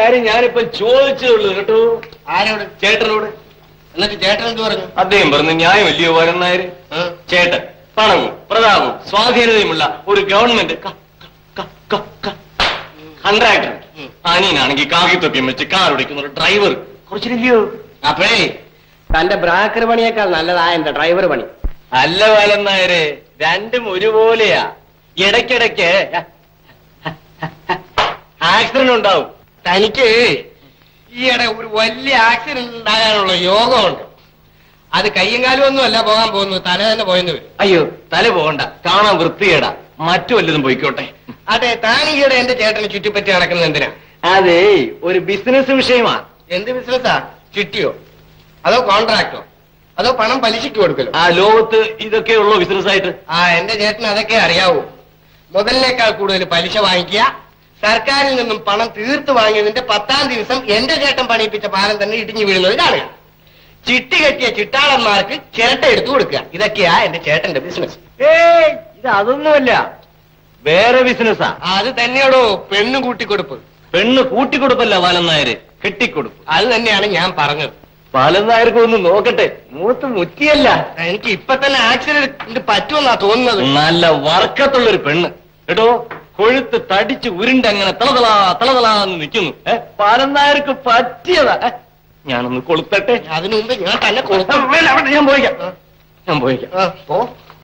കാര്യം ഞാനിപ്പോ ചോദിച്ചതുള്ളൂ കേട്ടോ. ആരോട്? ചേട്ടനോട്. എന്നിട്ട് ചേട്ടൻ എന്ത് പറഞ്ഞു? അദ്ദേഹം പറഞ്ഞു ന്യായമല്ലയോ വരൻ നായര്. ചേട്ടൻ പണവും പ്രതാപവും സ്വാധീനതയുമുള്ള ഒരു ഗവൺമെന്റ് കോൺട്രാക്ടർ, അനിയനാണെങ്കിൽ കാക്കിത്തൊപ്പിയും വെച്ച് കാർ ഓടിക്കുന്ന ഒരു ഡ്രൈവർ കുറച്ചില്ലയോ? അപ്പോഴേ തന്റെ ബ്രാക്കർ പണിയേക്കാൾ നല്ലതാ എന്റെ ഡ്രൈവർ പണി. അല്ല വരൻ നായരെ, രണ്ടും ഒരുപോലെയാ. ഇടയ്ക്കിടയ്ക്ക് ആക്സിഡന്റ് ഉണ്ടാവും. തനിക്ക് ഈയിടെ ഒരു വലിയ ആക്സിഡന്റ് ഉണ്ടാകാനുള്ള യോഗമുണ്ട്. അത് കയ്യും കാലും ഒന്നും അല്ല പോകാൻ പോകുന്നത്, തല തന്നെ പോയെന്ന് വരും. അയ്യോ, തല പോകണ്ട, കാണാൻ വൃത്തികേടാ. മറ്റു വല്ലതും പോയിക്കോട്ടെ. അതെ, താൻ ഈയിടെ എന്റെ ചേട്ടനെ ചുറ്റിപ്പറ്റി നടക്കുന്നത് എന്തിനാ? അതെ, ഒരു ബിസിനസ് വിഷയമാ. എന്ത് ബിസിനസ്സാ? ചുറ്റിയോ അതോ കോൺട്രാക്ടോ അതോ പണം പലിശയ്ക്ക് കൊടുക്കലോ? ആ ലോകത്ത് ഇതൊക്കെ ഉള്ളൂ ബിസിനസ് ആയിട്ട്. എന്റെ ചേട്ടന് അതൊക്കെ അറിയാവൂ. മുതലിനേക്കാൾ കൂടുതൽ പലിശ വാങ്ങിക്കുക, സർക്കാരിൽ നിന്നും പണം തീർത്ത് വാങ്ങിയതിന്റെ 10-ാം ദിവസം എന്റെ ചേട്ടൻ പണിയിപ്പിച്ച പാലം തന്നെ ഇടിഞ്ഞു വീഴുന്നത് കാണുക, ചിട്ടി കെട്ടിയ ചിട്ടാളന്മാർക്ക് ചിരട്ട എടുത്തു കൊടുക്കുക. ഇതൊക്കെയാ എന്റെ ചേട്ടന്റെ ബിസിനസ്. ഇത് അതൊന്നുമല്ല, വേറെ ബിസിനസ്സാ. അത് തന്നെയാണോ പെണ്ണ് കൂട്ടിക്കൊടുപ്പ്? പെണ്ണ് കൂട്ടിക്കൊടുപ്പല്ല ബാലൻ നായര്, കെട്ടിക്കൊടുപ്പ്. അത് തന്നെയാണ് ഞാൻ പറഞ്ഞത്. ബാലൻ നായർക്ക് ഒന്ന് നോക്കട്ടെ, മൂത്ത് മുറ്റിയല്ല. എനിക്ക് ഇപ്പൊ തന്നെ ആക്സിഡന്റ് പറ്റുമെന്നാ തോന്നുന്നത്. നല്ല വർക്കത്തുള്ളൊരു പെണ്ണ് കേട്ടോ, കൊഴുത്ത് തടിച്ച് ഉരുണ്ടങ്ങനെ തളതളാന്ന് നിൽക്കുന്നു. ബാലൻ നായർക്ക് പറ്റിയതാ. ഞാനൊന്ന് കൊളുത്തട്ടെ. അതിനു മുമ്പ് ഞാൻ തന്നെ കൊളുത്ത. ഞാൻ പോയിക്കാം. പോ.